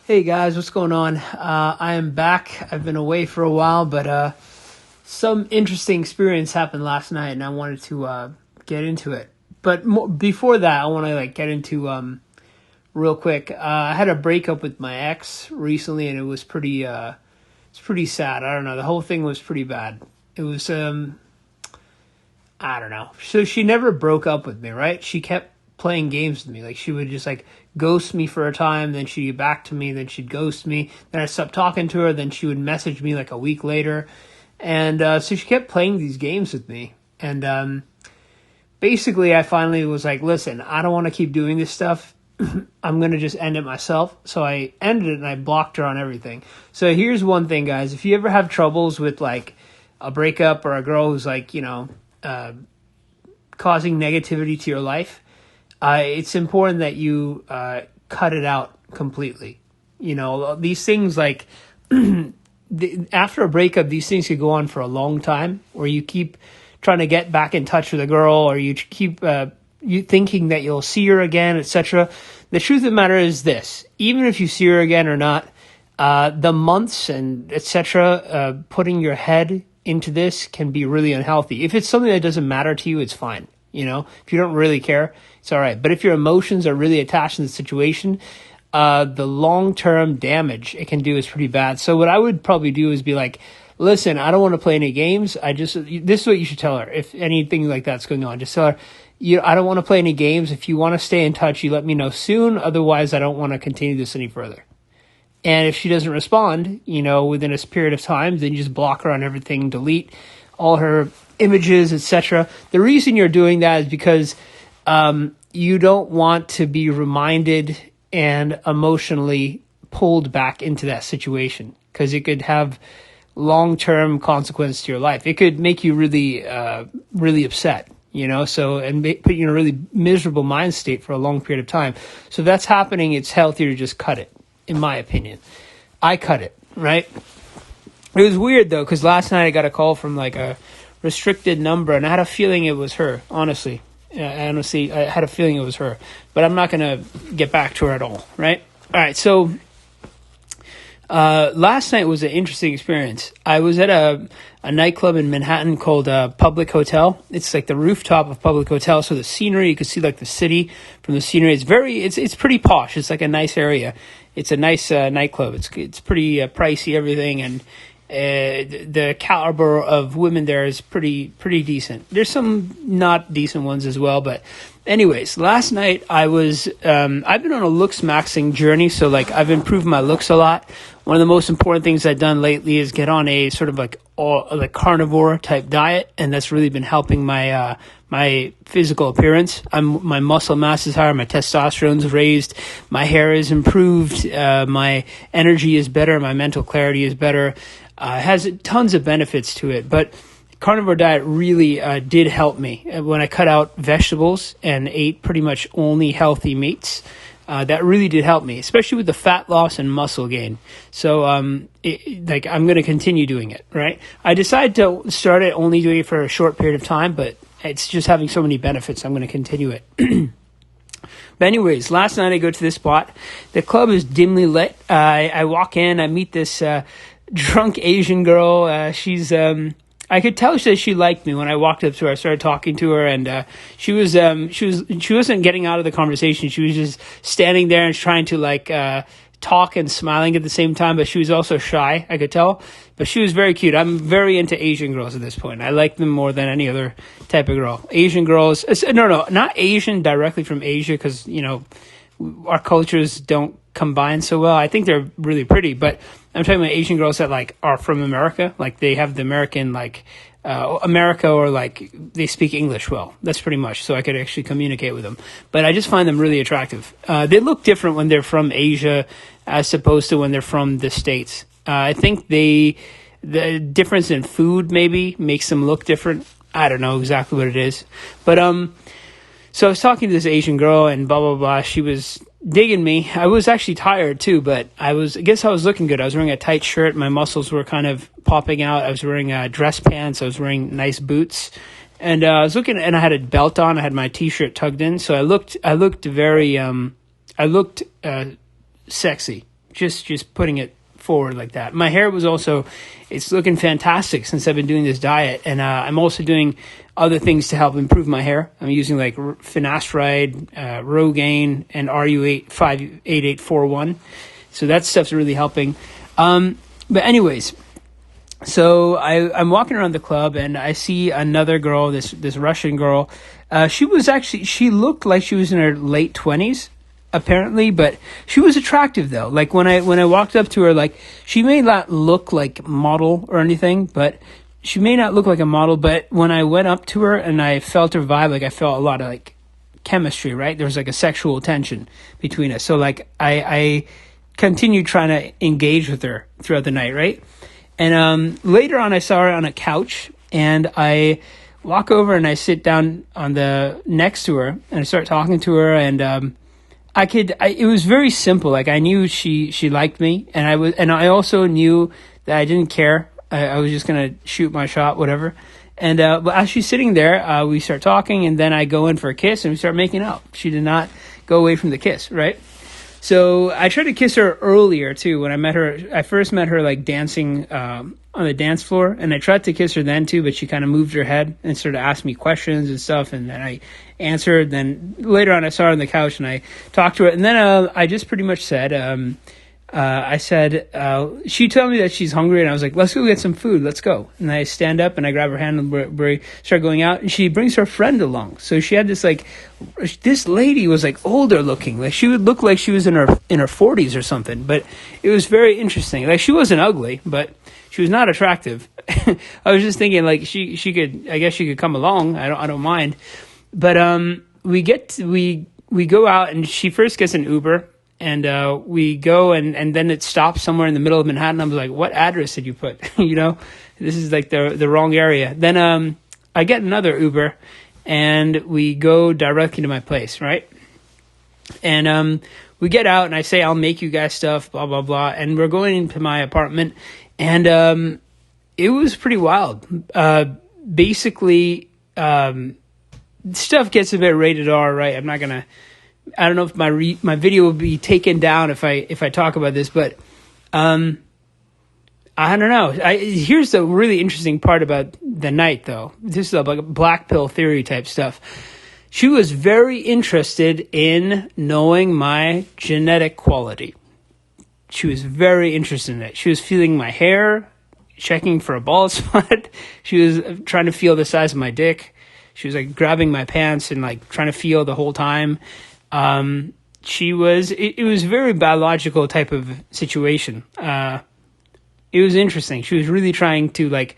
Hey guys, what's going on? I am back. I've been away for a while, but some interesting experience happened last night, and I wanted to get into it. But before that, I want to get into real quick. I had a breakup with my ex recently, and it was pretty sad. I don't know. The whole thing was pretty bad. It was I don't know. So she never broke up with me, right? She kept playing games with me. Like she would just ghost me for a time, then she'd get back to me, then she'd ghost me. Then I stopped talking to her, then she would message me a week later. And so she kept playing these games with me. And basically I finally was like, listen, I don't want to keep doing this stuff. I'm going to just end it myself. So I ended it and I blocked her on everything. So here's one thing, guys. If you ever have troubles with a breakup or a girl who's causing negativity to your life, it's important that you cut it out completely. You know, these things after a breakup, these things could go on for a long time, where you keep trying to get back in touch with a girl, or you keep you thinking that you'll see her again, etc. The truth of the matter is this: even if you see her again or not, the months and etc. Putting your head into this can be really unhealthy. If it's something that doesn't matter to you, it's fine. You know, if you don't really care, it's all right. But if your emotions are really attached to the situation, the long-term damage it can do is pretty bad. So what I would probably do is be like, listen, I don't want to play any games. This is what you should tell her. If anything like that's going on, just tell her, I don't want to play any games. If you want to stay in touch, you let me know soon. Otherwise, I don't want to continue this any further. And if she doesn't respond, within a period of time, then you just block her on everything, delete all her images, etc. The reason you're doing that is because you don't want to be reminded and emotionally pulled back into that situation, because it could have long-term consequences to your life. It could make you really, really upset, and put you in a really miserable mind state for a long period of time. So if that's happening, it's healthier to just cut it, in my opinion. I cut it, right? It was weird, though, because last night I got a call from a restricted number, and I had a feeling it was her, honestly. I had a feeling it was her, but I'm not going to get back to her at all, right? All right, so last night was an interesting experience. I was at a nightclub in Manhattan called Public Hotel. It's the rooftop of Public Hotel, so the scenery, you can see the city from the scenery. It's pretty posh. It's a nice area. It's a nice nightclub. It's pretty pricey, everything, and the caliber of women there is pretty decent. There's some not decent ones as well, but anyways, last night I was I've been on a looks maxing journey, so I've improved my looks a lot. One of the most important things I've done lately is get on a sort of carnivore type diet, and that's really been helping my my physical appearance. My muscle mass is higher, my testosterone's raised, my hair is improved, my energy is better, my mental clarity is better. It has tons of benefits to it, but carnivore diet really did help me. When I cut out vegetables and ate pretty much only healthy meats, that really did help me, especially with the fat loss and muscle gain. So I'm going to continue doing it, right? I decided to start it only doing it for a short period of time, but it's just having so many benefits, I'm going to continue it. But anyways, last night I go to this spot. The club is dimly lit. I walk in, I meet this drunk Asian girl. She's I could tell that she liked me when I walked up to her. I started talking to her, and she wasn't getting out of the conversation. She was just standing there and trying to talk and smiling at the same time, but she was also shy, I could tell. But she was very cute. I'm very into Asian girls at this point. I like them more than any other type of girl. Asian girls, no, not Asian directly from Asia, because our cultures don't combine so well. I think they're really pretty, but I'm talking about Asian girls that are from America. They have the American America, or they speak English well. That's pretty much, so I could actually communicate with them. But I just find them really attractive. They look different when they're from Asia as opposed to when they're from the States. I think the difference in food maybe makes them look different. I don't know exactly what it is, but so I was talking to this Asian girl and blah blah blah. She was digging me. I was actually tired too, but I guess I was looking good. I was wearing a tight shirt. My muscles were kind of popping out. I was wearing dress pants. I was wearing nice boots, and I was looking, and I had a belt on. I had my t-shirt tugged in, so I looked very, I looked sexy, just putting it forward like that. My hair was also, it's looking fantastic since I've been doing this diet, and I'm also doing other things to help improve my hair. I'm using like finasteride, Rogaine, and RU8 58841. So that stuff's really helping. But anyways, so I'm walking around the club and I see another girl, this Russian girl. She looked like she was in her late 20s, apparently, but she was attractive though. Like when I walked up to her, like she may not look like model or anything, but she may not look like a model, but when I went up to her and I felt her vibe, like I felt a lot of like chemistry, right? There was like a sexual tension between us. So like I continued trying to engage with her throughout the night, right? And later on, I saw her on a couch, and I walk over and I sit down on the next to her, and I start talking to her, and it was very simple. Like I knew she liked me, and I also knew that I didn't care. I was just gonna shoot my shot, whatever. And but as she's sitting there, we start talking, and then I go in for a kiss, and we start making out. She did not go away from the kiss, right? So I tried to kiss her earlier too. When I met her, I first met her like dancing on the dance floor, and I tried to kiss her then too, but she kind of moved her head and started asking me questions and stuff, and then I answered. Then later on, I saw her on the couch and I talked to her, and then I just pretty much said, she told me that she's hungry, and I was like, let's go get some food, let's go. And I stand up and I grab her hand and we start going out, and she brings her friend along. So she had this lady was like older looking, like she would look like she was in her 40s or something, but it was very interesting. Like she wasn't ugly, but she was not attractive. I was just thinking like she could come along. I don't mind. But we go out, and she first gets an Uber. And we go, and then it stops somewhere in the middle of Manhattan. I was like, what address did you put? This is like the wrong area. Then I get another Uber, and we go directly to my place, right? And we get out, and I say, I'll make you guys stuff, blah, blah, blah. And we're going into my apartment, and it was pretty wild. Basically, stuff gets a bit rated R, right? I don't know if my video will be taken down if I talk about this, but I don't know. Here's the really interesting part about the night, though. This is like a black pill theory type stuff. She was very interested in knowing my genetic quality. She was very interested in it. She was feeling my hair, checking for a bald spot. She was trying to feel the size of my dick. She was like grabbing my pants and like trying to feel the whole time. It was a very biological type of situation. It was interesting. She was really trying to like,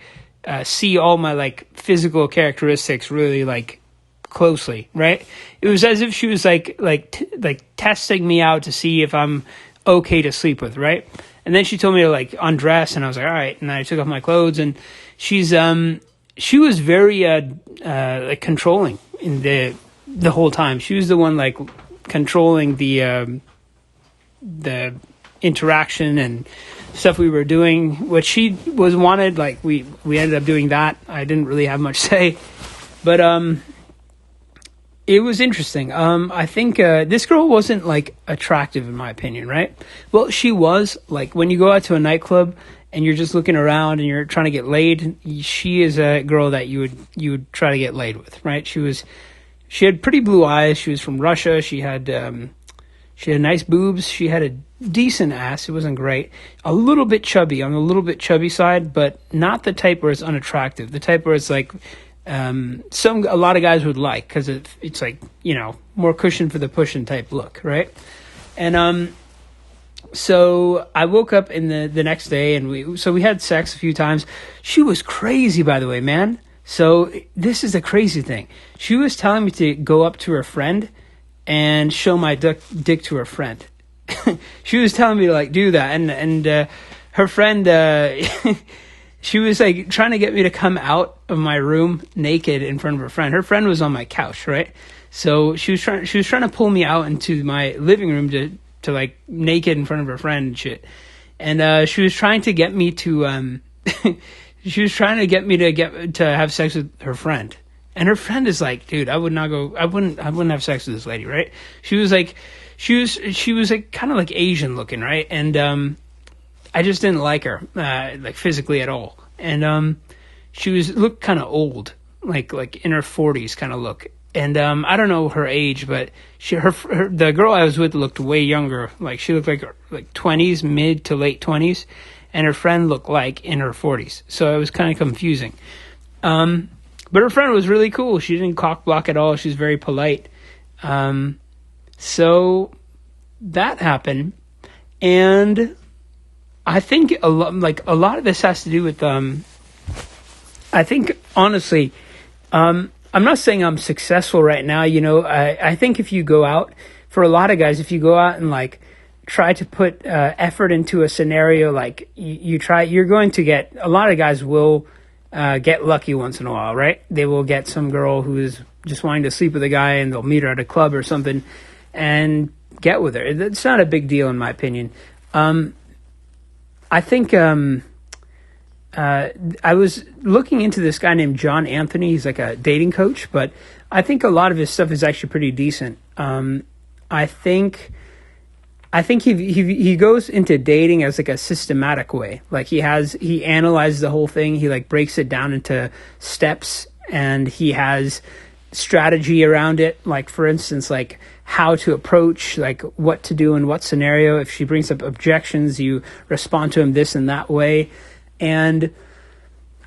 see all my like physical characteristics really like closely, right? It was as if she was like testing me out to see if I'm okay to sleep with, right? And then she told me to like undress, and I was like, all right. And I took off my clothes, and she was very, like controlling in the whole time. She was the one like controlling the interaction and stuff we were doing. What she wanted, like we ended up doing that. I didn't really have much say, but it was interesting. I think this girl wasn't like attractive in my opinion, right? Well, she was. Like when you go out to a nightclub and you're just looking around and you're trying to get laid, she is a girl that you would try to get laid with, right? She had pretty blue eyes. She was from Russia. She had nice boobs. She had a decent ass. It wasn't great. A little bit chubby, on the little bit chubby side, but not the type where it's unattractive. The type where it's like a lot of guys would like, because it's like, more cushion for the pushing type look, right? And so I woke up in the next day, and we had sex a few times. She was crazy, by the way, man. So this is the crazy thing. She was telling me to go up to her friend and show my dick to her friend. She was telling me to like do that, and her friend, she was like trying to get me to come out of my room naked in front of her friend. Her friend was on my couch, right? So she was trying to pull me out into my living room to like naked in front of her friend and shit. And she was trying to get me to she was trying to get me to have sex with her friend. And her friend is like, dude, I wouldn't have sex with this lady, right? She was like, she was like kind of like Asian looking, right? And I just didn't like her like physically at all. And she looked kind of old, like in her 40s kind of look. And I don't know her age, but the girl I was with looked way younger. Like she looked like 20s, mid to late 20s, and her friend looked like in her 40s. So it was kind of confusing. But her friend was really cool. She didn't cock block at all. She was very polite. So that happened, and I think a lot of this has to do with I think honestly, I'm not saying I'm successful right now. You know, I think if you go out, for a lot of guys, if you go out and like try to put effort into a scenario, like you're going to get, a lot of guys will get lucky once in a while, right? They will get some girl who is just wanting to sleep with a guy, and they'll meet her at a club or something and get with her. It's not a big deal in my opinion. I think I was looking into this guy named John Anthony. He's like a dating coach, but I think a lot of his stuff is actually pretty decent. I think he goes into dating as like a systematic way. Like he analyzes the whole thing. He like breaks it down into steps, and he has strategy around it. Like for instance, like how to approach, like what to do in what scenario. If she brings up objections, you respond to him this and that way. And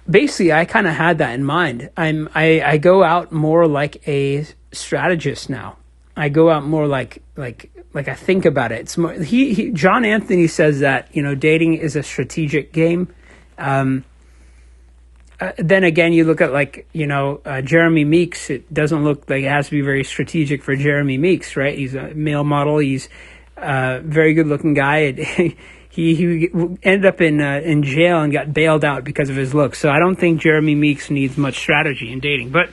basically, I kind of had that in mind. I go out more like a strategist now. I go out more like I think about it. It's more, John Anthony says that, you know, dating is a strategic game. Then again, you look at like, you know, Jeremy Meeks. It doesn't look like it has to be very strategic for Jeremy Meeks, right? He's a male model. He's a very good looking guy. He ended up in jail and got bailed out because of his looks. So I don't think Jeremy Meeks needs much strategy in dating. But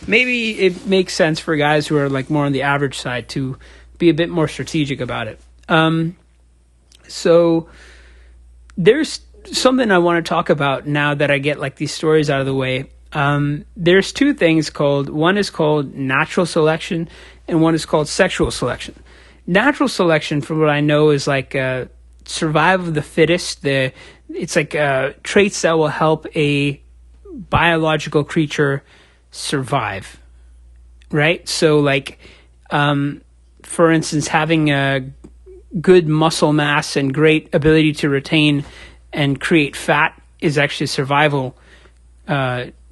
maybe it makes sense for guys who are like more on the average side to be a bit more strategic about it. So there's something I want to talk about now that I get like these stories out of the way. There's two things one is called natural selection, and one is called sexual selection. Natural selection, from what I know, is like survival of the fittest. It's like traits that will help a biological creature survive, right? So like, for instance, having a good muscle mass and great ability to retain and create fat is actually a survival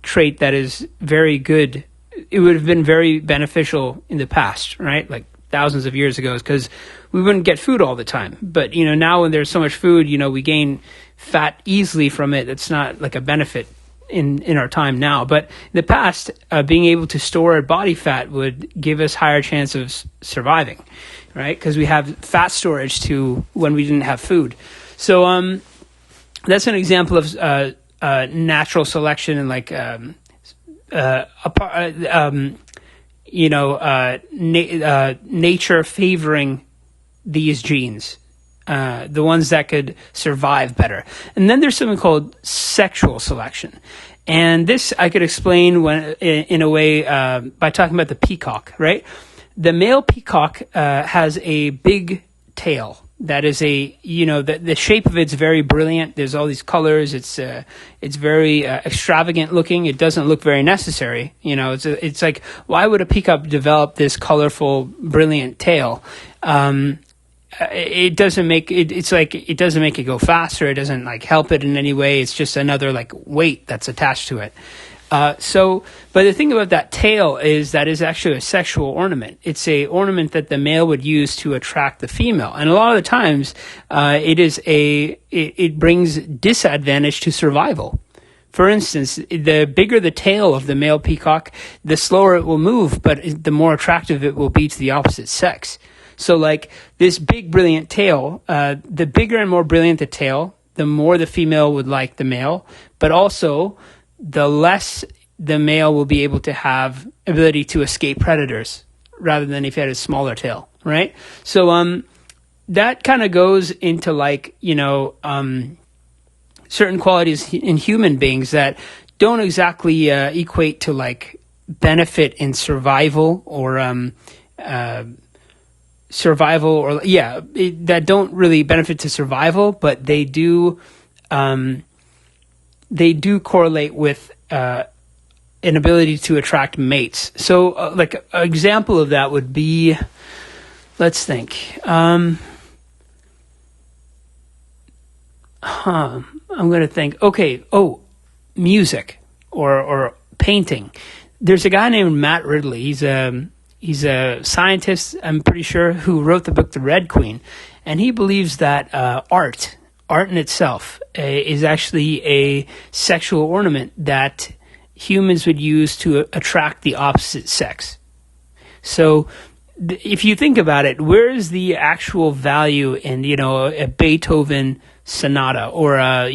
trait that is very good. It would have been very beneficial in the past, right? Like thousands of years ago, because we wouldn't get food all the time. But, you know, now when there's so much food, you know, we gain fat easily from it. It's not like a benefit in our time now. But in the past, being able to store body fat would give us higher chance of surviving, right? Because we have fat storage to when we didn't have food. So that's an example of natural selection and like nature favoring these genes, the ones that could survive better. And then there's something called sexual selection. And this I could explain in a way by talking about the peacock, right? The male peacock has a big tail. That is the shape of it's very brilliant. There's all these colors. It's very extravagant looking. It doesn't look very necessary. You know, it's like, why would a peacock develop this colorful, brilliant tail? It doesn't make it. It's like it doesn't make it go faster. It doesn't like help it in any way. It's just another like weight that's attached to it. But the thing about that tail is that is actually a sexual ornament. It's a ornament that the male would use to attract the female. And a lot of the times, it brings disadvantage to survival. For instance, the bigger the tail of the male peacock, the slower it will move, but the more attractive it will be to the opposite sex. So like this big, brilliant tail, the bigger and more brilliant the tail, the more the female would like the male, but also the less the male will be able to have ability to escape predators rather than if he had a smaller tail, right? So that kind of goes into like, certain qualities in human beings that don't exactly equate to like benefit in survival or survival, or that don't really benefit to survival, but they do correlate with an ability to attract mates. So, like an example of that would be, let's think. I'm going to think. Okay. Oh, music or painting. There's a guy named Matt Ridley. He's a scientist, I'm pretty sure, who wrote the book The Red Queen, and he believes that art in itself is actually a sexual ornament that humans would use to attract the opposite sex. So if you think about it, where is the actual value in, a Beethoven sonata or a,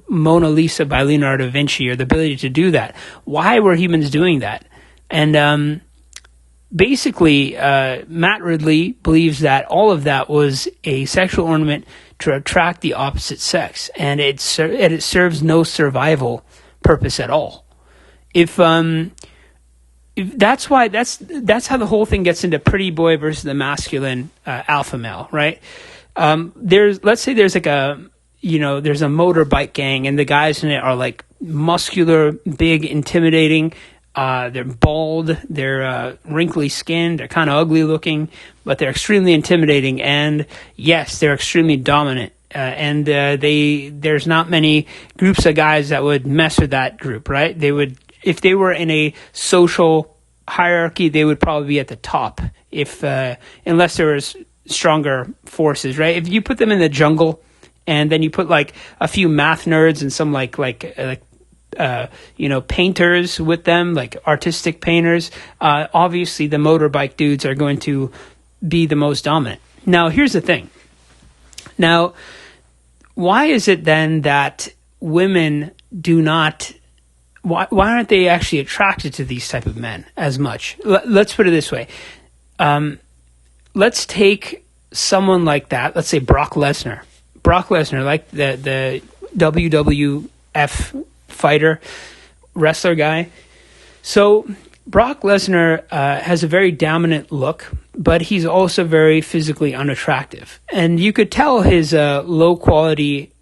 Mona Lisa by Leonardo da Vinci, or the ability to do that? Why were humans doing that? And basically, Matt Ridley believes that all of that was a sexual ornament to attract the opposite sex, and it serves no survival purpose at all. If that's why that's how the whole thing gets into pretty boy versus the masculine alpha male, right? Let's say there's like there's a motorbike gang, and the guys in it are like muscular, big, intimidating. They're bald, they're wrinkly skinned, they're kind of ugly looking, but they're extremely intimidating, and yes, they're extremely dominant. And there's not many groups of guys that would mess with that group, right? They would, if they were in a social hierarchy, they would probably be at the top, unless there was stronger forces, right? If you put them in the jungle, and then you put like a few math nerds and some like painters with them, like artistic painters, obviously the motorbike dudes are going to be the most dominant. Now, here's the thing. Now, why is it then that women do not, why aren't they actually attracted to these type of men as much? Let's put it this way. Let's take someone like that. Let's say Brock Lesnar, like the WWF fighter, wrestler guy. So Brock Lesnar has a very dominant look, but he's also very physically unattractive. And you could tell his low quality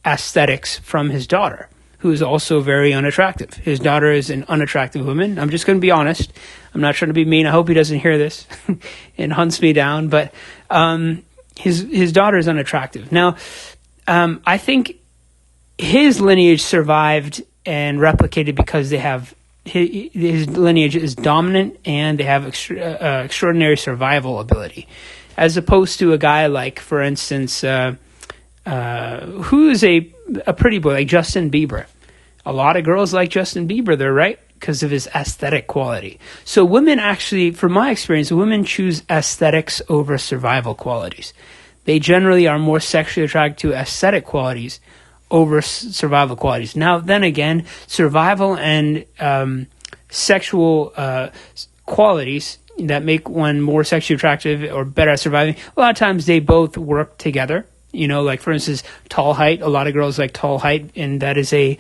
aesthetics from his daughter, who is also very unattractive. His daughter is an unattractive woman. I'm just going to be honest. I'm not trying to be mean. I hope he doesn't hear this and hunts me down. But his daughter is unattractive. Now, I think his lineage survived and replicated because they have his lineage is dominant and they have extraordinary survival ability, as opposed to a guy like, for instance, who is a pretty boy like Justin Bieber. A lot of girls like Justin Bieber, they're right, because of his aesthetic quality. So women actually, from my experience, women choose aesthetics over survival qualities. They generally are more sexually attracted to aesthetic qualities over survival qualities. Now, then again, survival and sexual qualities that make one more sexually attractive or better at surviving, a lot of times they both work together. Like for instance, tall height. A lot of girls like tall height, and that is a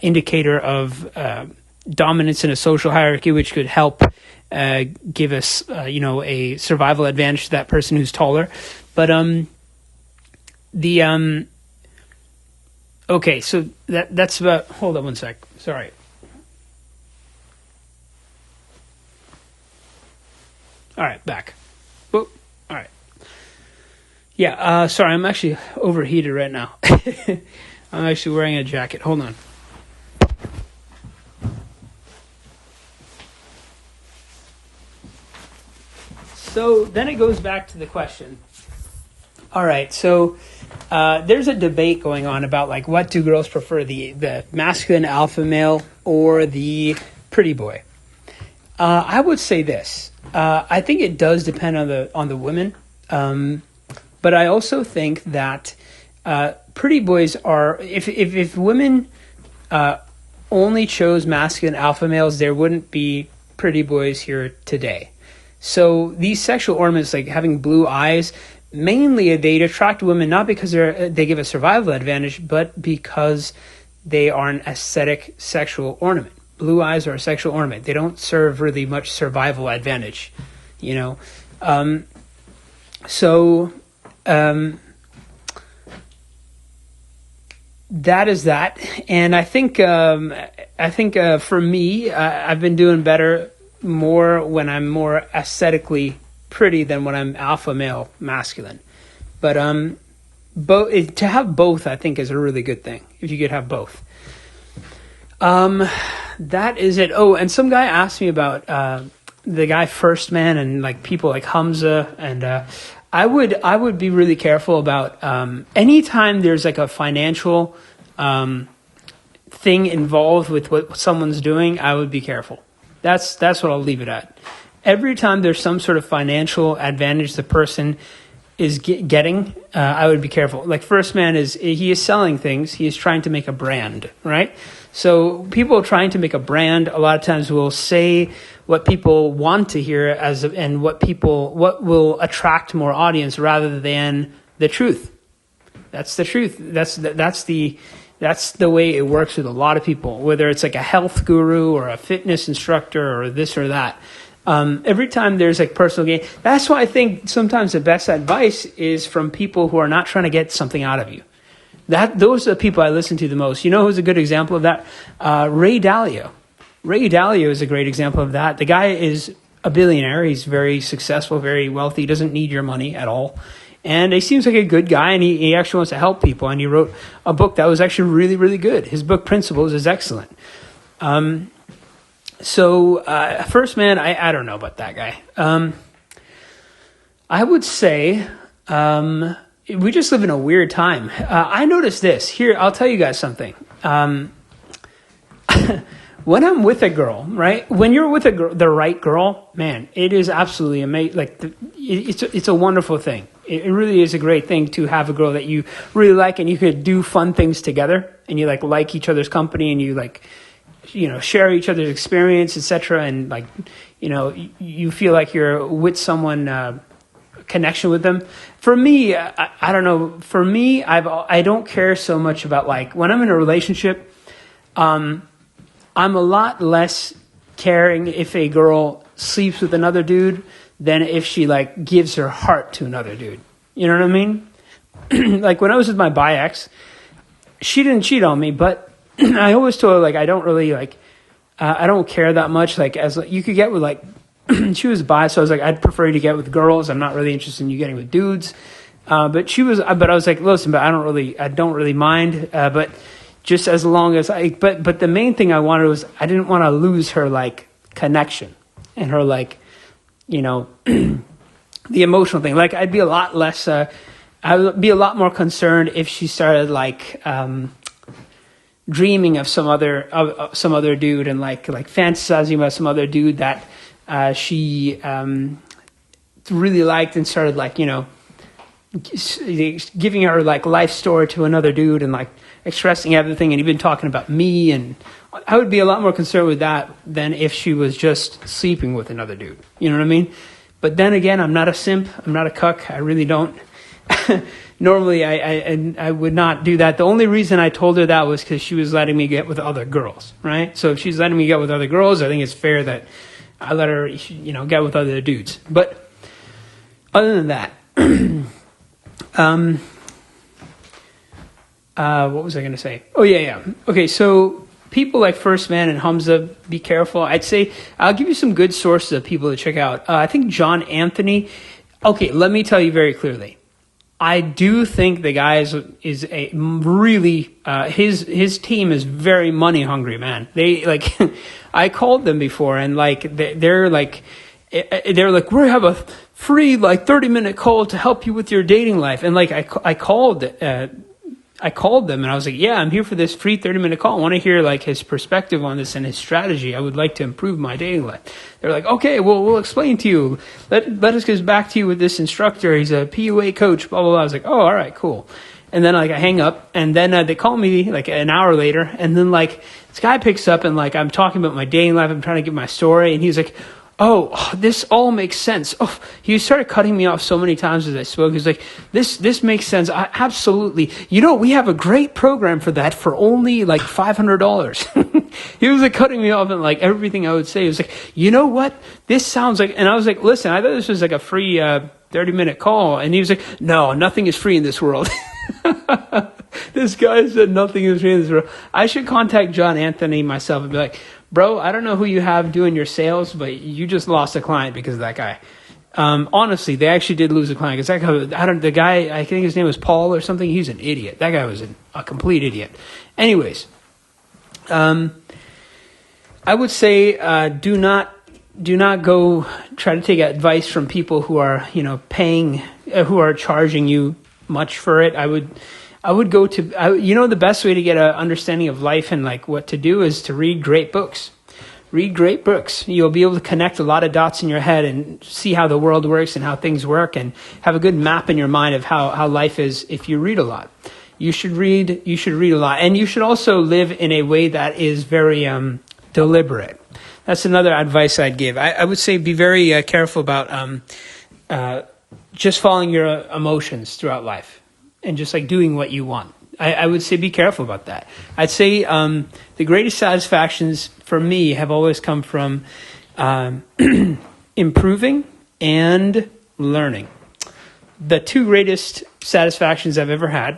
indicator of dominance in a social hierarchy, which could help give us, a survival advantage to that person who's taller. But okay, so that's about. Hold on one sec. Sorry. All right, back. Whoop. All right. Yeah. Sorry, I'm actually overheated right now. I'm actually wearing a jacket. Hold on. So then it goes back to the question. All right, so there's a debate going on about like what do girls prefer, the masculine alpha male or the pretty boy. I would say this. I think it does depend on the women, but I also think that pretty boys are if women only chose masculine alpha males, there wouldn't be pretty boys here today. So these sexual ornaments, like having blue eyes, mainly they attract women not because they give a survival advantage, but because they are an aesthetic sexual ornament. Blue eyes are a sexual ornament. They don't serve really much survival advantage, So that is that. And I think for me, I've been doing better more when I'm more aesthetically pretty than when I'm alpha male masculine. But to have both, I think, is a really good thing. If you could have both. That is it. Oh, and some guy asked me about the guy First Man and like people like Hamza, and I would be really careful about anytime there's like a financial thing involved with what someone's doing. I would be careful. That's what I'll leave it at. Every time there's some sort of financial advantage the person is getting, I would be careful. Like First Man he is selling things. He is trying to make a brand, right? So people trying to make a brand a lot of times will say what people want to hear and what will attract more audience rather than the truth. That's the truth. That's the way it works with a lot of people, whether it's like a health guru or a fitness instructor or this or that. Every time there's like personal gain, that's why I think sometimes the best advice is from people who are not trying to get something out of you. Those are the people I listen to the most. You know who's a good example of that? Ray Dalio. Ray Dalio is a great example of that. The guy is a billionaire. He's very successful, very wealthy. He doesn't need your money at all. And he seems like a good guy, and he actually wants to help people. And he wrote a book that was actually really, really good. His book, Principles, is excellent. So First Man, I don't know about that guy. I would say we just live in a weird time. I noticed this. Here, I'll tell you guys something. When I'm with a girl, right? When you're with the right girl, man, it is absolutely amazing. Like it's a wonderful thing. It really is a great thing to have a girl that you really like, and you could do fun things together, and you like each other's company, and you share each other's experience, etc. And you feel like you're with someone, connection with them. For me, I don't know. For me, I don't care so much about like when I'm in a relationship. I'm a lot less caring if a girl sleeps with another dude than if she like gives her heart to another dude. You know what I mean? Like when I was with my bi ex, she didn't cheat on me, but I always told her like I don't really like I don't care that much. Like as you could get with like she was bi, so I was like I'd prefer you to get with girls. I'm not really interested in you getting with dudes. But I was like, listen, but I don't really mind. But just as long as but the main thing I wanted was I didn't want to lose her like connection and her like, the emotional thing. Like I'd be a lot less, I would be a lot more concerned if she started like, dreaming of some other dude and like fantasizing about some other dude that, she, really liked and started like, giving her like life story to another dude and like expressing everything and even talking about me, and I would be a lot more concerned with that than if she was just sleeping with another dude. You know what I mean? But then again, I'm not a simp. I'm not a cuck. I really don't. Normally, I would not do that. The only reason I told her that was because she was letting me get with other girls, right? So if she's letting me get with other girls, I think it's fair that I let her, get with other dudes. But other than that, what was I going to say? Oh, yeah. Okay, so people like First Man and Hamza, be careful. I'd say I'll give you some good sources of people to check out. I think John Anthony. Okay, let me tell you very clearly. I do think the guy is a really his team is very money hungry, man. They like I called them before and like they're like we have a free like 30-minute call to help you with your dating life, and like I called them and I was like, yeah, I'm here for this free 30-minute call. I want to hear like his perspective on this and his strategy. I would like to improve my dating life. They're like, okay, well, we'll explain to you. Let us get back to you with this instructor. He's a PUA coach, blah, blah, blah. I was like, oh, all right, cool. And then like I hang up and then they call me like an hour later. And then like this guy picks up and like I'm talking about my dating life. I'm trying to give my story. And he's like, oh, this all makes sense. Oh, he started cutting me off so many times as I spoke. He's like, this makes sense. Absolutely. We have a great program for that for only like $500. He was like cutting me off and like everything I would say. He was like, you know what? This sounds like, and I was like, listen, I thought this was like a free, 30-minute call. And he was like, no, nothing is free in this world. This guy said nothing is free in this world. I should contact John Anthony myself and be like, bro, I don't know who you have doing your sales, but you just lost a client because of that guy. Honestly, they actually did lose a client because that guy, the guy, I think his name was Paul or something. He's an idiot. That guy was a complete idiot. Anyways, I would say, do not go try to take advice from people who are, paying, who are charging you much for it. I would go to, the best way to get an understanding of life and like what to do is to read great books. Read great books. You'll be able to connect a lot of dots in your head and see how the world works and how things work and have a good map in your mind of how life is if you read a lot. You should read a lot. And you should also live in a way that is very deliberate. That's another advice I'd give. I would say be very careful about just following your emotions throughout life and just like doing what you want. I would say be careful about that. I'd say the greatest satisfactions for me have always come from improving and learning. The two greatest satisfactions I've ever had,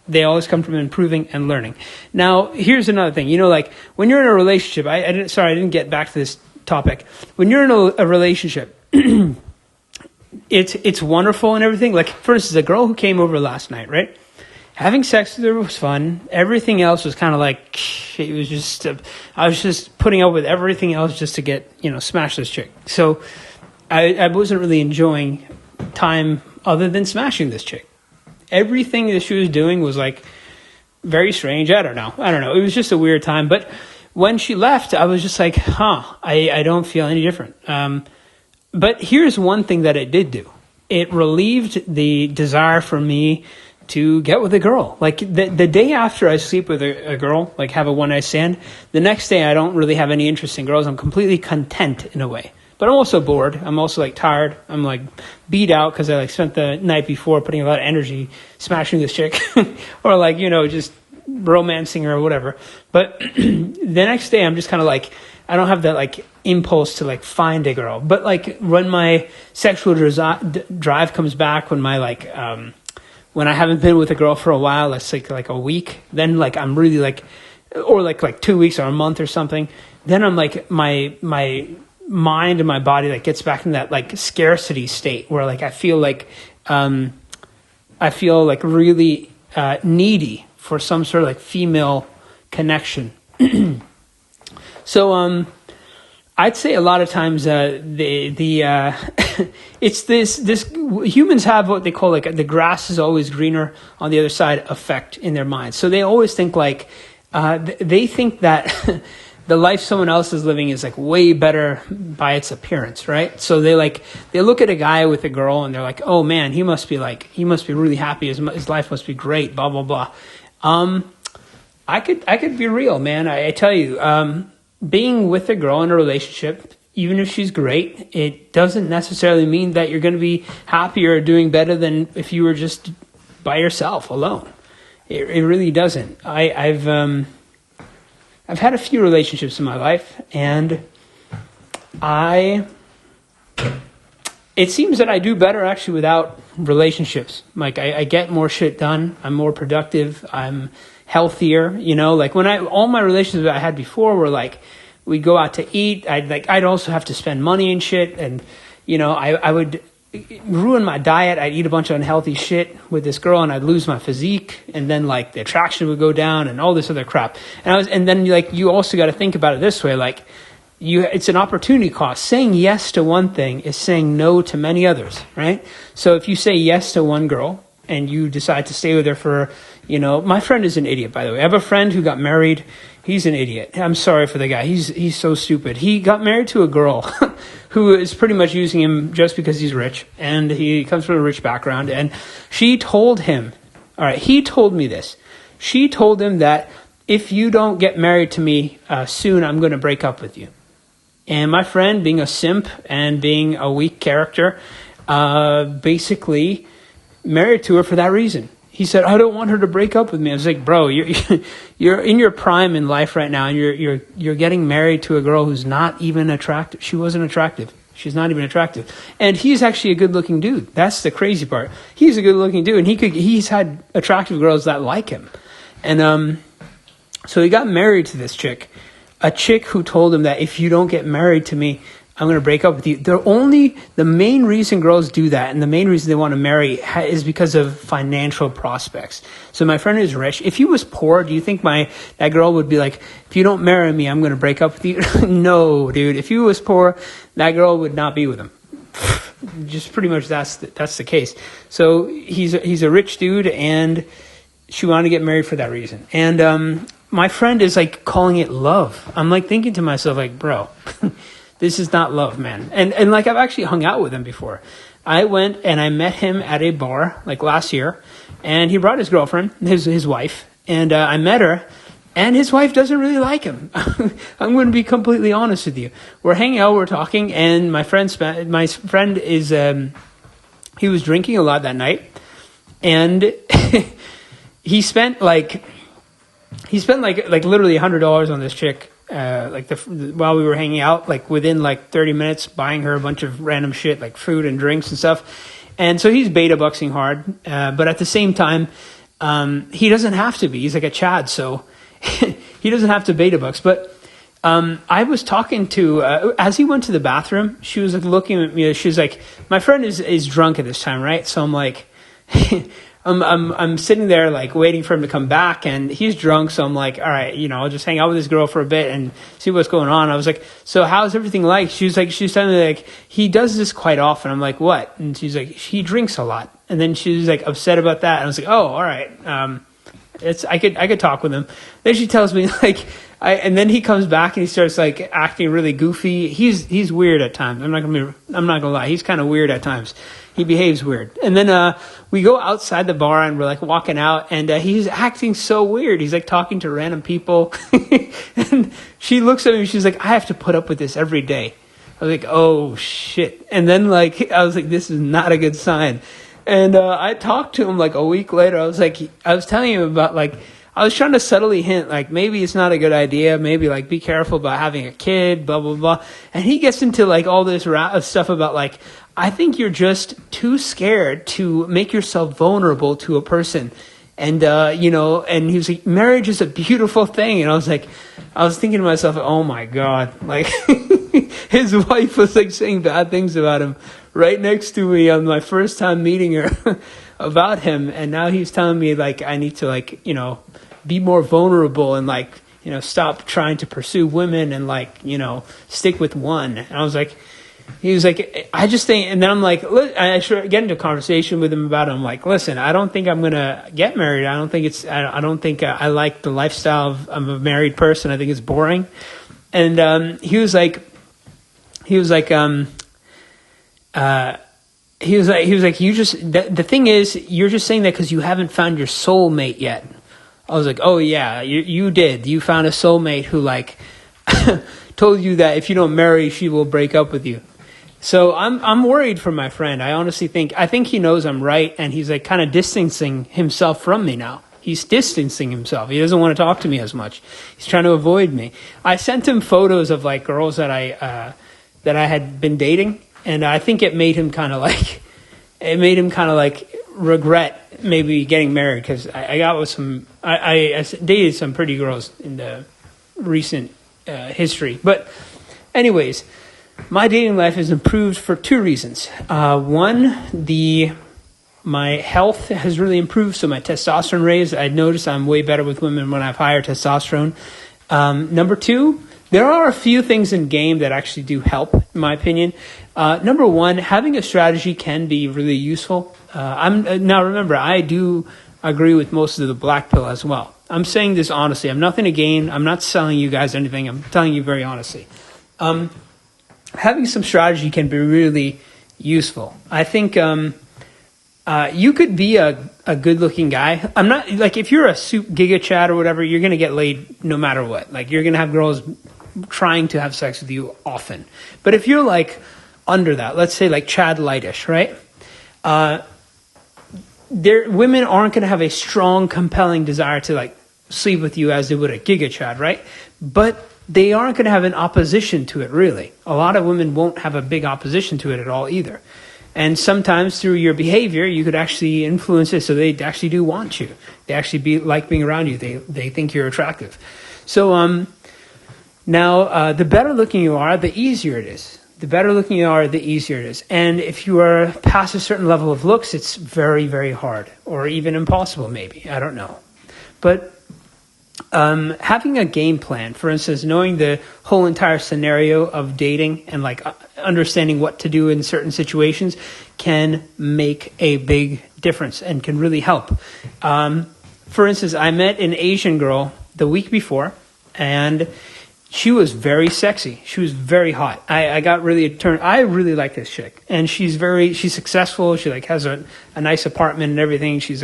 they always come from improving and learning. Now, here's another thing. Like when you're in a relationship, I didn't get back to this topic. When you're in a relationship, it's wonderful and everything. Like, for instance, a girl who came over last night, right? Having sex with her was fun. Everything else was kind of like, it was just, I was just putting up with everything else just to get, smash this chick. So I wasn't really enjoying time other than smashing this chick. Everything that she was doing was like very strange. I don't know. It was just a weird time. But when she left, I was just like, I don't feel any different. But here's one thing that it did do. It relieved the desire for me to get with a girl. Like the day after I sleep with a girl, like have a one-night stand, the next day I don't really have any interest in girls. I'm completely content in a way. But I'm also bored. I'm also like tired. I'm like beat out because I like spent the night before putting a lot of energy smashing this chick or like, just romancing her or whatever. But the next day I'm just kind of like, I don't have that like impulse to like find a girl. But like when my sexual drive comes back, when my like, when I haven't been with a girl for a while, let's say like a week, then like I'm really like, or like 2 weeks or a month or something, then I'm like my mind and my body like gets back in that like scarcity state where like I feel like really needy for some sort of like female connection. So I'd say a lot of times it's this humans have what they call like the grass is always greener on the other side effect in their minds. So they always think like they think that the life someone else is living is like way better by its appearance, right? So they look at a guy with a girl and they're like, oh man, he must be really happy. His life must be great. Blah blah blah. I could be real, man. I tell you, being with a girl in a relationship, even if she's great, it doesn't necessarily mean that you're going to be happier or doing better than if you were just by yourself alone. It really doesn't. I've had a few relationships in my life, and it seems that I do better actually without relationships. Like I get more shit done. I'm more productive. I'm healthier. Like all my relationships that I had before were like, we'd go out to eat. I'd also have to spend money and shit. And, I would ruin my diet. I'd eat a bunch of unhealthy shit with this girl and I'd lose my physique. And then like the attraction would go down and all this other crap. And then like, you also got to think about it this way. Like it's an opportunity cost. Saying yes to one thing is saying no to many others, right? So if you say yes to one girl and you decide to stay with her for, my friend is an idiot, by the way. I have a friend who got married. He's an idiot. I'm sorry for the guy. He's so stupid. He got married to a girl who is pretty much using him just because he's rich. And he comes from a rich background. And she told him, he told me this. She told him that if you don't get married to me soon, I'm going to break up with you. And my friend, being a simp and being a weak character, basically married to her for that reason. He said, I don't want her to break up with me. I was like, bro, you're in your prime in life right now, and you're getting married to a girl who's not even attractive. She wasn't attractive. She's not even attractive. And he's actually a good looking dude. That's the crazy part. He's a good looking dude, and he's had attractive girls that like him. And so he got married to this chick, a chick who told him that if you don't get married to me, I'm going to break up with you. The main reason girls do that, and the main reason they want to marry is because of financial prospects. So my friend is rich. If he was poor, do you think that girl would be like, if you don't marry me, I'm going to break up with you? No, dude. If he was poor, that girl would not be with him. Just pretty much that's the case. So he's a rich dude, and she wanted to get married for that reason. And my friend is like calling it love. I'm like thinking to myself, like, bro, this is not love, man. And like I've actually hung out with him before. I went and I met him at a bar like last year, and he brought his girlfriend, his wife, and I met her, and his wife doesn't really like him. I'm going to be completely honest with you. We're hanging out, we're talking, and my friend is he was drinking a lot that night, and he spent like literally $100 on this chick. While we were hanging out, like within like 30 minutes, buying her a bunch of random shit like food and drinks and stuff. And so he's beta bucksing hard, but at the same time, he doesn't have to be. He's like a Chad, so he doesn't have to beta bucks. But I was talking to as he went to the bathroom, she was like looking at me. She was like, my friend is drunk at this time, right? So I'm like. I'm sitting there like waiting for him to come back, and he's drunk, so I'm like, all right, I'll just hang out with this girl for a bit and see what's going on. I was like, so how's everything like? She's telling me like he does this quite often. I'm like, what? And she's like, he drinks a lot. And then she was like upset about that. And I was like, oh, all right. I could talk with him. Then she tells me like and then he comes back and he starts like acting really goofy. He's weird at times. I'm not gonna lie. He's kind of weird at times. He behaves weird. And then we go outside the bar and we're like walking out, and he's acting so weird. He's like talking to random people. And she looks at me and she's like, I have to put up with this every day. I was like, oh shit. And then like I was like, this is not a good sign. And I talked to him like a week later. I was telling him about like, I was trying to subtly hint like maybe it's not a good idea. Maybe like be careful about having a kid, blah, blah, blah. And he gets into like all this stuff about like, I think you're just too scared to make yourself vulnerable to a person. And, and he was like, marriage is a beautiful thing. And I was thinking to myself, oh my God, like his wife was like saying bad things about him right next to me on my first time meeting her about him. And now he's telling me like, I need to like, be more vulnerable and like, stop trying to pursue women and like, stick with one. And he was like, I just think, and then I'm like, I get into a conversation with him about it. I'm like, listen, I don't think I'm going to get married. I don't think I like the lifestyle of a married person. I think it's boring. And he was like, you just, the thing is, you're just saying that because you haven't found your soulmate yet. I was like, oh yeah, you did. You found a soulmate who like told you that if you don't marry, she will break up with you. So I'm worried for my friend. I think he knows I'm right, and he's like kind of distancing himself from me now. He's distancing himself. He doesn't want to talk to me as much. He's trying to avoid me. I sent him photos of like girls that I had been dating, and I think it made him kind of like regret maybe getting married, because I dated some pretty girls in the recent history. But anyways, my dating life has improved for two reasons. One, my health has really improved, so my testosterone raised. I noticed I'm way better with women when I have higher testosterone. Number two, there are a few things in game that actually do help, in my opinion. Number one, having a strategy can be really useful. Now remember, I do agree with most of the black pill as well. I'm saying this honestly. I'm nothing to gain. I'm not selling you guys anything. I'm telling you very honestly. Having some strategy can be really useful. I think you could be a good-looking guy. I'm not like, if you're a giga Chad or whatever, you're gonna get laid no matter what. Like, you're gonna have girls trying to have sex with you often. But if you're like under that, let's say like Chad Lightish, right? Women aren't gonna have a strong, compelling desire to like sleep with you as they would a giga Chad, right? But they aren't going to have an opposition to it, really. A lot of women won't have a big opposition to it at all either. And sometimes through your behavior, you could actually influence it so they actually do want you. They actually like being around you. They think you're attractive. So now, the better looking you are, the easier it is. The better looking you are, the easier it is. And if you are past a certain level of looks, it's very, very hard, or even impossible maybe. I don't know. But having a game plan, for instance, knowing the whole entire scenario of dating and like understanding what to do in certain situations can make a big difference and can really help. For instance, I met an Asian girl the week before, and she was very sexy. She was very hot. I got really turned. I really like this chick, and she's successful. She like has a nice apartment and everything. She's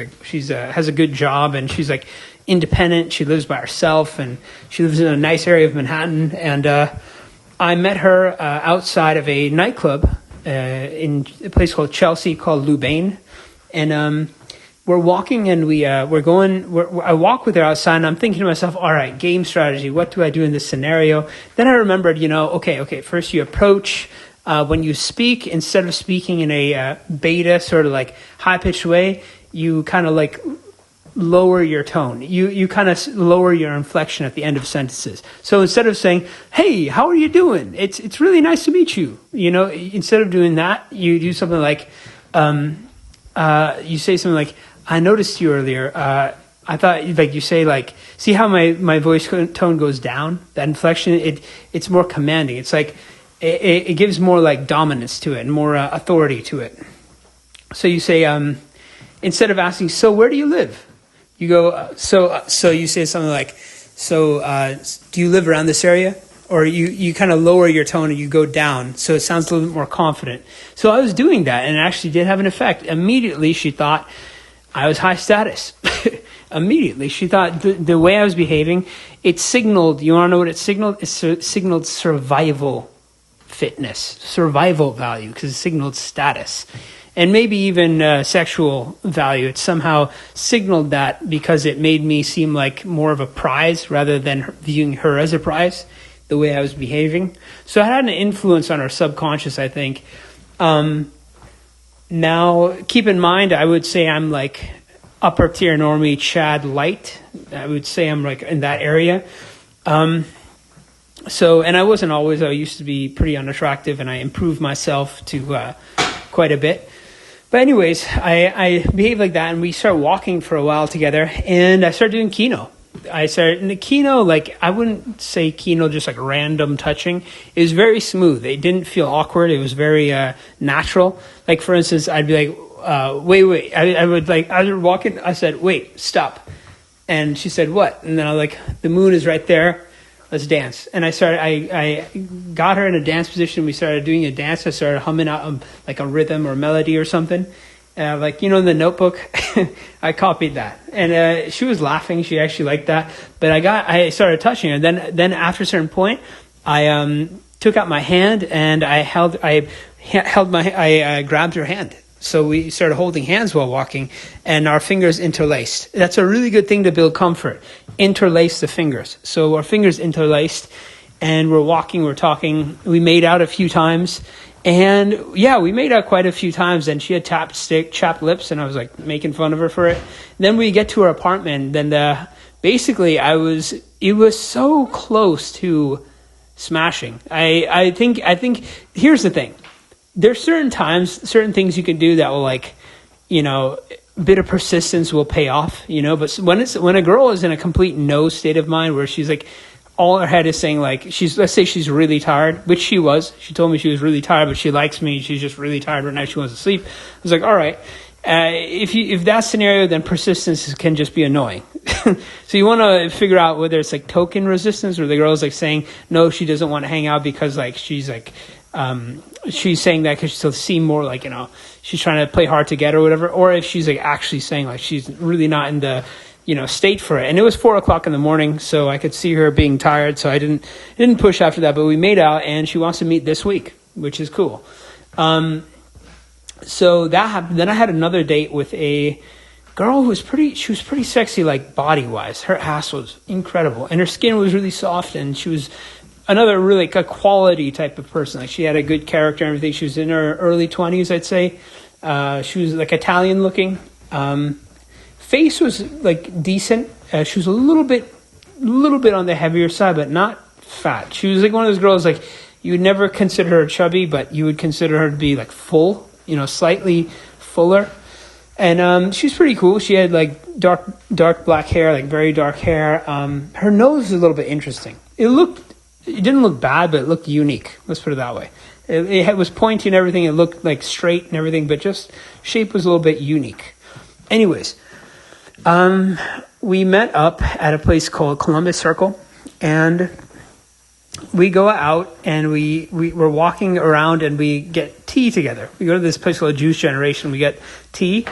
has a good job, and she's like independent. She lives by herself, and she lives in a nice area of Manhattan. And I met her outside of a nightclub in a place called Chelsea, called Loubain, and we're walking, and I walk with her outside, and I'm thinking to myself, all right, game strategy, what do I do in this scenario? Then I remembered, okay, first you approach, when you speak, instead of speaking in a beta sort of like high-pitched way, you kind of like lower your tone. You kind of lower your inflection at the end of sentences. So instead of saying, hey, how are you doing? It's really nice to meet you. Instead of doing that, you do something like, you say something like, I noticed you earlier. I thought, like, you say, like, see how my voice tone goes down? That inflection, it's more commanding. It's like, it gives more, like, dominance to it and more authority to it. So you say, instead of asking, so where do you live? You go, so you say something like, do you live around this area? Or you kind of lower your tone and you go down, so it sounds a little bit more confident. So I was doing that, and it actually did have an effect. Immediately, she thought I was high status. Immediately, she thought the way I was behaving, it signaled, you want to know what it signaled? It signaled survival fitness, survival value, because it signaled status. And maybe even sexual value. It somehow signaled that because it made me seem like more of a prize rather than viewing her as a prize, the way I was behaving. So it had an influence on our subconscious, I think. Now, keep in mind, I would say I'm like upper tier normie Chad light. I would say I'm like in that area. And I wasn't always. I used to be pretty unattractive, and I improved myself to quite a bit. But anyways, I behaved like that, and we started walking for a while together, and I started doing Kino. In the Kino, like, I wouldn't say Kino just like random touching. It was very smooth. It didn't feel awkward. It was very natural. Like, for instance, I'd be like, wait. I would like, as we were walking, I said, wait, stop. And she said, what? And then I was like, the moon is right there. Let's dance. And I got her in a dance position. We started doing a dance. I started humming out like a rhythm or melody or something. Like, in the Notebook, I copied that. And she was laughing. She actually liked that. But I started touching her. Then after a certain point, I took out my hand and I grabbed her hand. So we started holding hands while walking, and our fingers interlaced. That's a really good thing to build comfort. Interlace the fingers. So our fingers interlaced, and we're walking, we're talking. We made out a few times. And yeah, we made out quite a few times, and she had chapped lips, and I was like making fun of her for it. Then we get to her apartment, then basically it was so close to smashing. I think here's the thing. There's certain things you can do that will, like, a bit of persistence will pay off, but when a girl is in a complete no state of mind, where she's like, all her head is saying, like, let's say she's really tired, which she was. She told me she was really tired, but she likes me. She's just really tired right now. She wants to sleep. I was like, all right. If that scenario, then persistence can just be annoying. So you want to figure out whether it's like token resistance, or the girl's like saying, no, she doesn't want to hang out because like she's like, she's saying that because she'll seem more like, she's trying to play hard to get or whatever. Or if she's like actually saying like she's really not in the, state for it. And it was 4:00 in the morning, so I could see her being tired. So I didn't push after that, but we made out, and she wants to meet this week, which is cool. So that happened. Then I had another date with a girl who was she was pretty sexy, like body wise. Her ass was incredible, and her skin was really soft, and she was another really like a quality type of person. Like she had a good character and everything. She was in her early 20s, I'd say. She was like Italian looking. Face was like decent. She was a little bit on the heavier side, but not fat. She was like one of those girls like you would never consider her chubby, but you would consider her to be like full, slightly fuller. And she was pretty cool. She had like dark black hair, like very dark hair. Her nose was a little bit interesting. It didn't look bad, but it looked unique. Let's put it that way. It was pointy and everything. It looked like straight and everything, but just shape was a little bit unique. Anyways, we met up at a place called Columbus Circle, and we go out and we're walking around and we get tea together. We go to this place called Juice Generation. We get tea,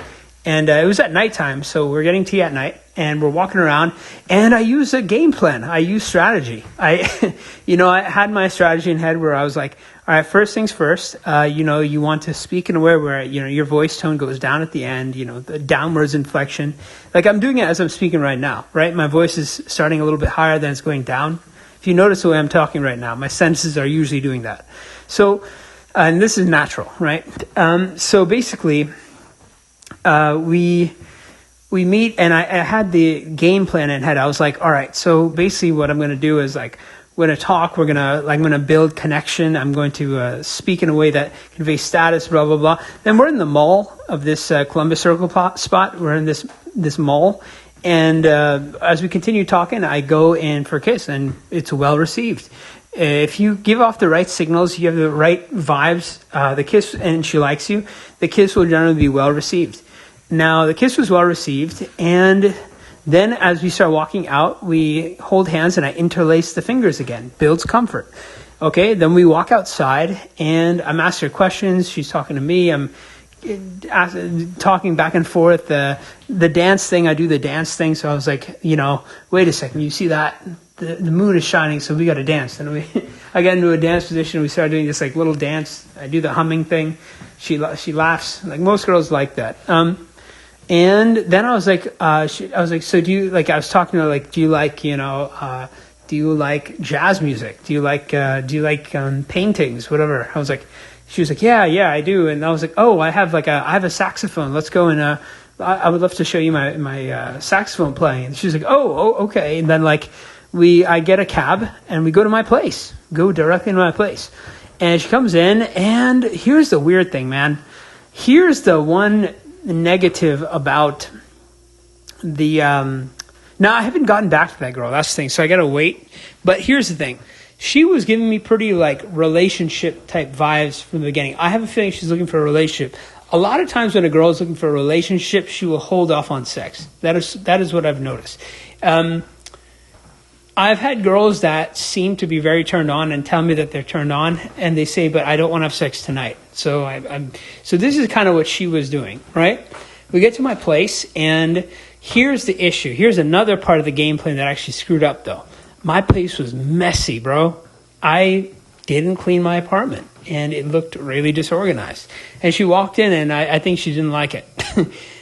and it was at nighttime, so we're getting tea at night, and we're walking around, and I use a game plan. I use strategy. I had my strategy in head where I was like, all right, first things first, you want to speak in a way where, your voice tone goes down at the end, the downwards inflection. Like I'm doing it as I'm speaking right now, right? My voice is starting a little bit higher than it's going down. If you notice the way I'm talking right now, my senses are usually doing that. So, and this is natural, right? So basically, we meet, and I had the game plan in head. I was like, all right, so basically what I'm going to do is like, we're going to talk, I'm going to build connection, I'm going to speak in a way that conveys status, blah, blah, blah. Then we're in the mall of this Columbus Circle spot. We're in this mall. And as we continue talking, I go in for a kiss, and it's well received. If you give off the right signals, you have the right vibes, the kiss, and she likes you, the kiss will generally be well received. Now, the kiss was well received, and then as we start walking out, we hold hands and I interlace the fingers again. Builds comfort. Okay, then we walk outside and I'm asking her questions. She's talking to me. I'm talking back and forth. The dance thing, I do the dance thing. So I was like, wait a second, you see that? The moon is shining, so we got to dance. And I got into a dance position. We started doing this like little dance. I do the humming thing. She laughs. Like most girls like that. And then I was like, so do you like? I was talking to her like, do you like jazz music? Do you like paintings, whatever? I was like, she was like, yeah, I do. And I was like, oh, I have a saxophone. Let's go and I would love to show you my saxophone playing. And she was like, oh, okay. And then I get a cab and we go to my place, go directly to my place. And she comes in, and here's the weird thing, man. Here's the one negative about the now I haven't gotten back to that girl, that's the thing, so I gotta wait. But here's the thing, she was giving me pretty like relationship type vibes from the beginning. I have a feeling she's looking for a relationship. A lot of times when a girl is looking for a relationship, she will hold off on sex. That is what I've noticed. I've had girls that seem to be very turned on and tell me that they're turned on, and they say, but I don't want to have sex tonight. So so this is kind of what she was doing, right? We get to my place, and here's the issue. Here's another part of the game plan that actually screwed up, though. My place was messy, bro. I didn't clean my apartment, and it looked really disorganized. And she walked in, and I think she didn't like it.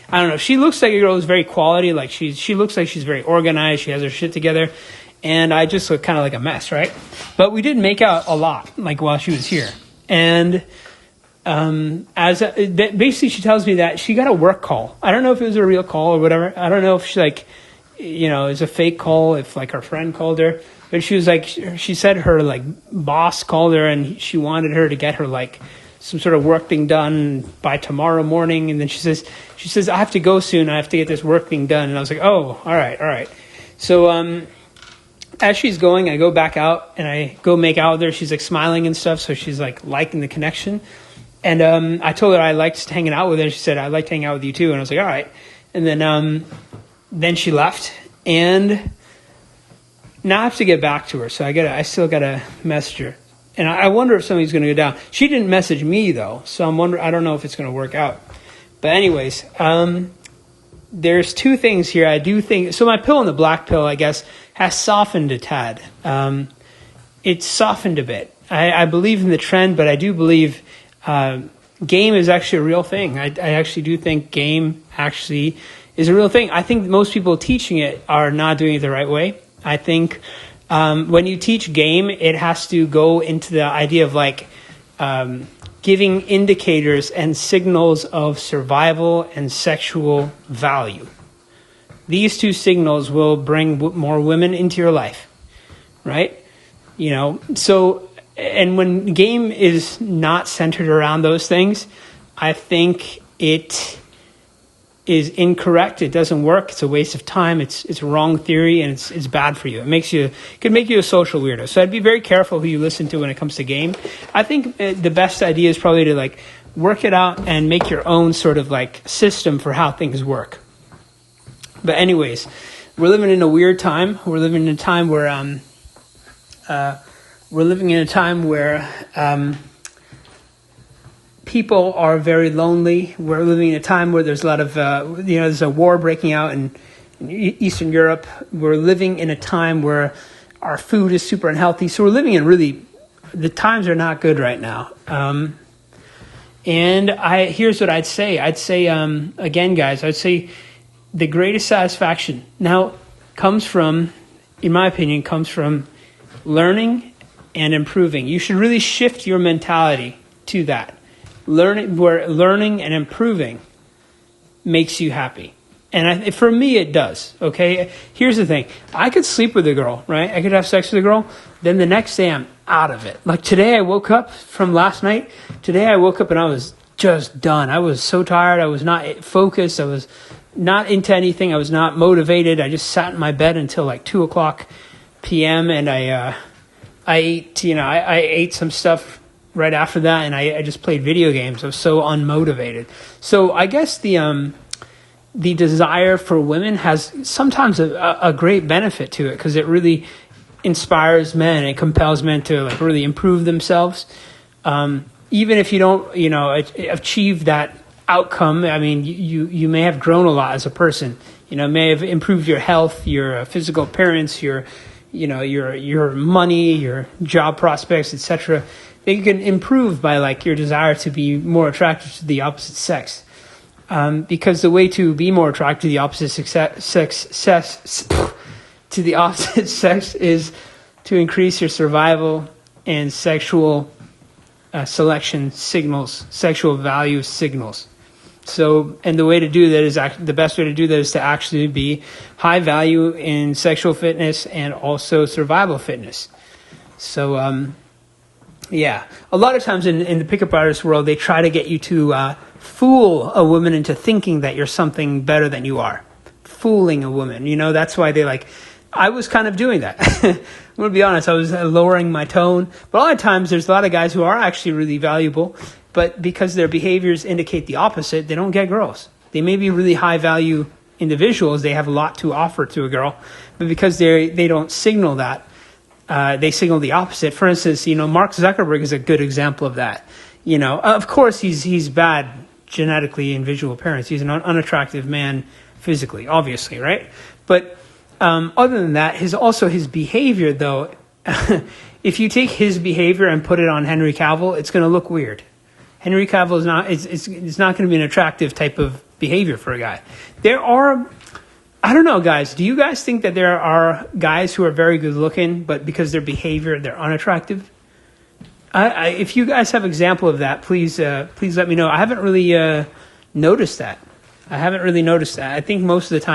I don't know. She looks like a girl who's very quality. Like she looks like she's very organized. She has her shit together. And I just look kind of like a mess, right? But we did make out a lot, like while she was here. And basically she tells me that she got a work call. I don't know if it was a real call or whatever. I don't know if she it was a fake call, if like her friend called her. But she was like, she said her like boss called her and she wanted her to get her like some sort of work thing done by tomorrow morning. And then she says, I have to go soon. I have to get this work thing done. And I was like, oh, all right. So, as she's going, I go back out and I go make out with her. She's like smiling and stuff, so she's like liking the connection. And I told her I liked hanging out with her. She said, I liked hanging out with you too. And I was like, all right. And then she left. And now I have to get back to her, so I still gotta message her. And I wonder if something's gonna go down. She didn't message me though, so I don't know if it's gonna work out. But anyways, there's two things here. I do think so. My pill and the black pill, I guess, has softened a tad. It's softened a bit. I believe in the trend, but I do believe game is actually a real thing. I actually do think game actually is a real thing. I think most people teaching it are not doing it the right way. I think when you teach game, it has to go into the idea of like giving indicators and signals of survival and sexual value. These two signals will bring more women into your life, right? So, and when game is not centered around those things, I think it is incorrect. It doesn't work. It's a waste of time. It's wrong theory, and it's bad for you. It could make you a social weirdo. So I'd be very careful who you listen to when it comes to game. I think the best idea is probably to like work it out and make your own sort of like system for how things work. But anyways, we're living in a weird time. We're living in a time where people are very lonely. We're living in a time where there's a lot of, there's a war breaking out in Eastern Europe. We're living in a time where our food is super unhealthy. So we're living in the times are not good right now. And here's what I'd say. Again, guys, I'd say the greatest satisfaction now in my opinion, comes from learning and improving. You should really shift your mentality to that. Learning and improving makes you happy. And for me, it does, okay? Here's the thing. I could sleep with a girl, right? I could have sex with a girl. Then the next day, I'm out of it. Like today, I woke up from last night. Today, I woke up and I was just done. I was so tired. I was not focused. I was not into anything. I was not motivated. I just sat in my bed until like 2 o'clock p.m. And I ate some stuff right after that, and I just played video games. I was so unmotivated. So I guess the desire for women has sometimes a great benefit to it, because it really inspires men and compels men to like really improve themselves. Even if you don't, achieve that outcome, I mean, you may have grown a lot as a person. May have improved your health, your physical appearance, your money, your job prospects, etc. They can improve by like your desire to be more attracted to the opposite sex. Because the way to be more attracted to the opposite sex is to increase your survival and sexual selection signals, sexual value signals. So, and the way to do that is the best way to do that is to actually be high value in sexual fitness and also survival fitness. So, a lot of times in the pickup artist world, they try to get you to fool a woman into thinking that you're something better than you are. Fooling a woman, that's why I was kind of doing that. I'm going to be honest, I was lowering my tone. But a lot of times there's a lot of guys who are actually really valuable, but because their behaviors indicate the opposite, they don't get girls. They may be really high value individuals, they have a lot to offer to a girl, but because they don't signal that, they signal the opposite. For instance, Mark Zuckerberg is a good example of that. Of course he's bad genetically in visual appearance. He's an unattractive man physically, obviously, right? But other than that, his behavior, though, if you take his behavior and put it on Henry Cavill, it's going to look weird. Henry Cavill is not. It's not going to be an attractive type of behavior for a guy. I don't know, guys. Do you guys think that there are guys who are very good looking, but because their behavior, they're unattractive? If you guys have an example of that, please let me know. I haven't really noticed that. I think most of the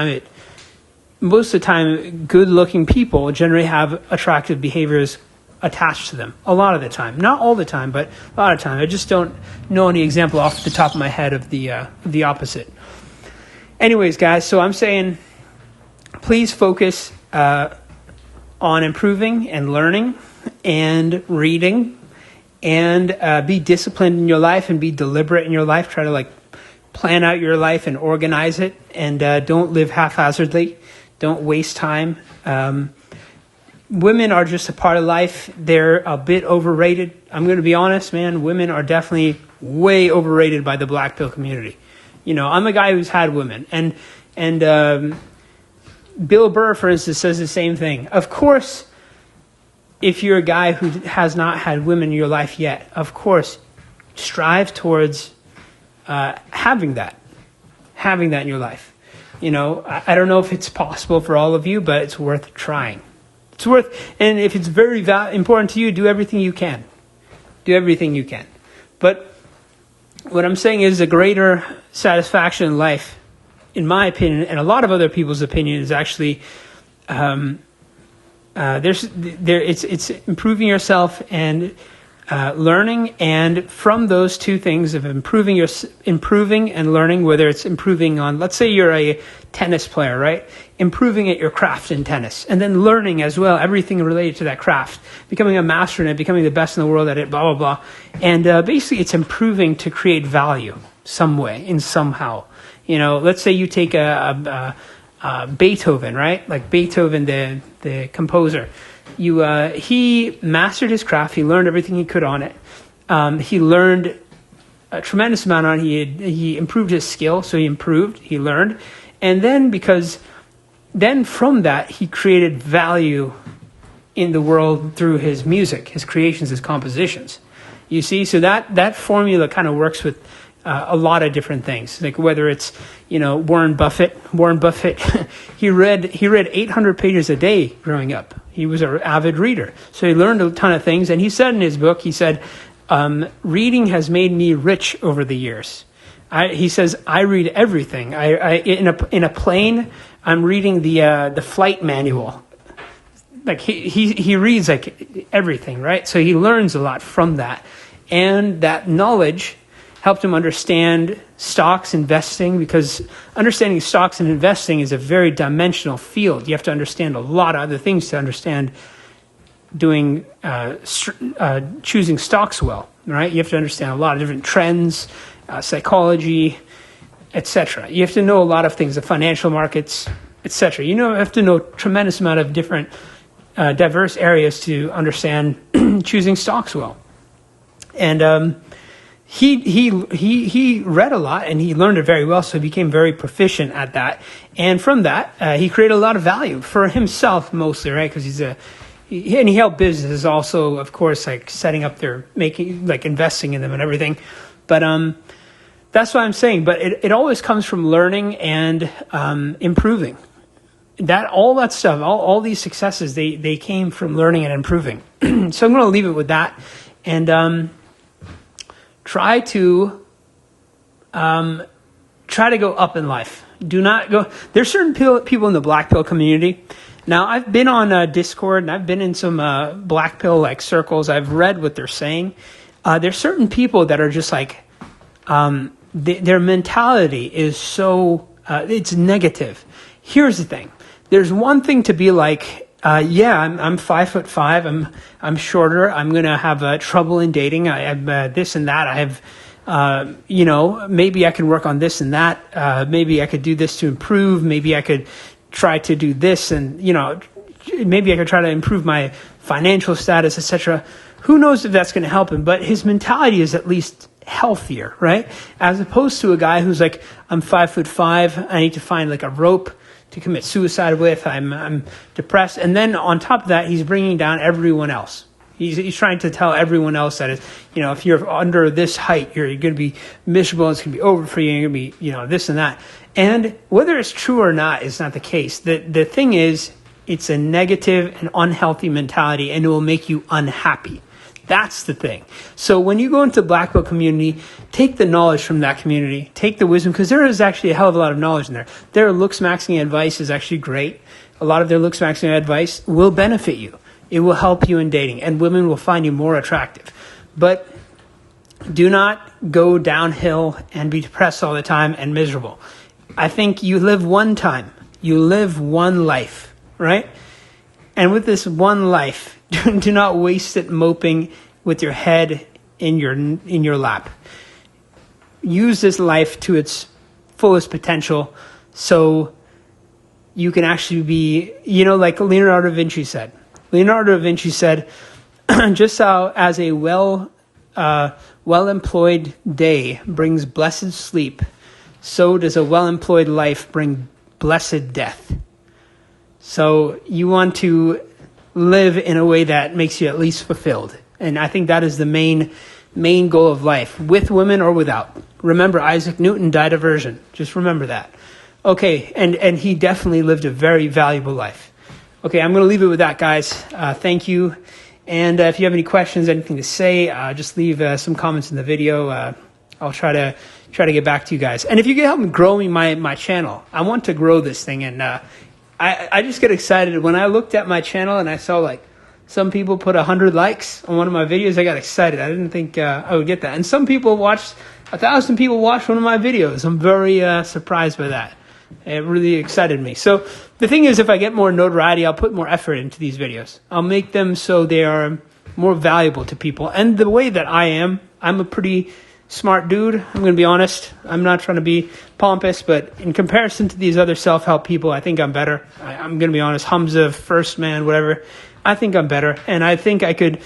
time, good-looking people generally have attractive behaviors attached to them. A lot of the time, not all the time, but a lot of the time. I just don't know any example off the top of my head of the opposite. Anyways, guys, so I'm saying, please focus on improving and learning and reading, and be disciplined in your life and be deliberate in your life. Try to plan out your life and organize it, and don't live haphazardly. Don't waste time. Women are just a part of life. They're a bit overrated. I'm going to be honest, man. Women are definitely way overrated by the black pill community. I'm a guy who's had women, and Bill Burr, for instance, says the same thing. Of course, if you're a guy who has not had women in your life yet, of course, strive towards having that in your life. I don't know if it's possible for all of you, but it's worth trying. And if it's very important to you, do everything you can. But what I'm saying is a greater satisfaction in life, in my opinion, and a lot of other people's opinion, is actually it's improving yourself and learning, and from those two things of improving and learning, whether it's improving on, let's say you're a tennis player, right? Improving at your craft in tennis, and then learning as well, everything related to that craft, becoming a master in it, becoming the best in the world at it, blah, blah, blah. And basically it's improving to create value some way, in somehow. Let's say you take a Beethoven, right? Like Beethoven, the composer. He mastered his craft. He learned everything he could on it. He learned a tremendous amount on it. He improved his skill. So he learned. And then from that, he created value in the world through his music, his creations, his compositions. You see, so that formula kind of works with a lot of different things, like whether it's Warren Buffett, he read 800 pages a day growing up. He was an avid reader, so he learned a ton of things. And he said in his book, reading has made me rich over the years. He says, I read everything. In a plane, I'm reading the flight manual. Like he reads like everything, right? So he learns a lot from that, and that knowledge helped him understand stocks, investing, because understanding stocks and investing is a very dimensional field. You have to understand a lot of other things to understand choosing stocks well, right? You have to understand a lot of different trends, psychology, etc. You have to know a lot of things, the financial markets, etc. You have to know a tremendous amount of different diverse areas to understand choosing stocks well. And he read a lot, and he learned it very well, so he became very proficient at that. And from that, he created a lot of value for himself mostly, right? Because he helped businesses also, of course, like setting up investing in them and everything. But that's what I'm saying. But it always comes from learning and improving. All that stuff, all these successes, they came from learning and improving. So I'm going to leave it with that, and try to go up in life. Do not go. There's certain people in the black pill community. Now, I've been on Discord, and I've been in some black pill like circles. I've read what they're saying. There's certain people that are just like, their mentality is so it's negative. Here's the thing. There's one thing to be like, I'm 5'5". I'm shorter. I'm gonna have trouble in dating. I have this and that. I have, maybe I can work on this and that. Maybe I could do this to improve. Maybe I could try to do this, and maybe I could try to improve my financial status, etc. Who knows if that's going to help him? But his mentality is at least healthier, right? As opposed to a guy who's like, I'm 5'5". I need to find like a rope to commit suicide with. I'm depressed, and then on top of that, he's bringing down everyone else. He's trying to tell everyone else that if you're under this height, you're going to be miserable. It's going to be over for you. You're going to be this and that. And whether it's true or not is not the case. The thing is, it's a negative and unhealthy mentality, and it will make you unhappy. That's the thing. So when you go into the black belt community, take the knowledge from that community, take the wisdom, because there is actually a hell of a lot of knowledge in there. Their looks maxing advice is actually great. A lot of their looks maxing advice will benefit you. It will help you in dating, and women will find you more attractive. But do not go downhill and be depressed all the time and miserable. I think you live one time. You live one life, right? And with this one life, do not waste it moping with your head in your lap. Use this life to its fullest potential, so you can actually be, like Leonardo da Vinci said. Leonardo da Vinci said, just how as a well-employed day brings blessed sleep, so does a well-employed life bring blessed death. So you want to live in a way that makes you at least fulfilled. And I think that is the main main goal of life, with women or without. Remember, Isaac Newton died a virgin. Just remember that. Okay, and he definitely lived a very valuable life. Okay, I'm going to leave it with that, guys. Thank you. And if you have any questions, anything to say, just leave some comments in the video. I'll try to get back to you guys. And if you can help me growing my channel, I want to grow this thing. And I just get excited. When I looked at my channel and I saw like some people put 100 likes on one of my videos, I got excited. I didn't think I would get that. And some people watched, 1,000 people watched one of my videos. I'm very surprised by that. It really excited me. So the thing is, if I get more notoriety, I'll put more effort into these videos. I'll make them so they are more valuable to people. And the way that I'm a pretty smart dude. I'm going to be honest. I'm not trying to be pompous, but in comparison to these other self-help people, I think I'm better. I'm going to be honest. Hamza, First Man, whatever. I think I'm better. And I think I could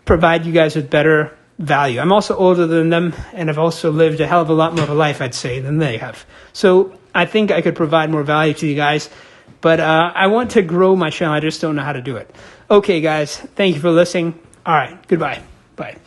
provide you guys with better value. I'm also older than them, and I've also lived a hell of a lot more of a life, I'd say, than they have. So I think I could provide more value to you guys, but I want to grow my channel. I just don't know how to do it. Okay, guys, thank you for listening. All right, goodbye. Bye.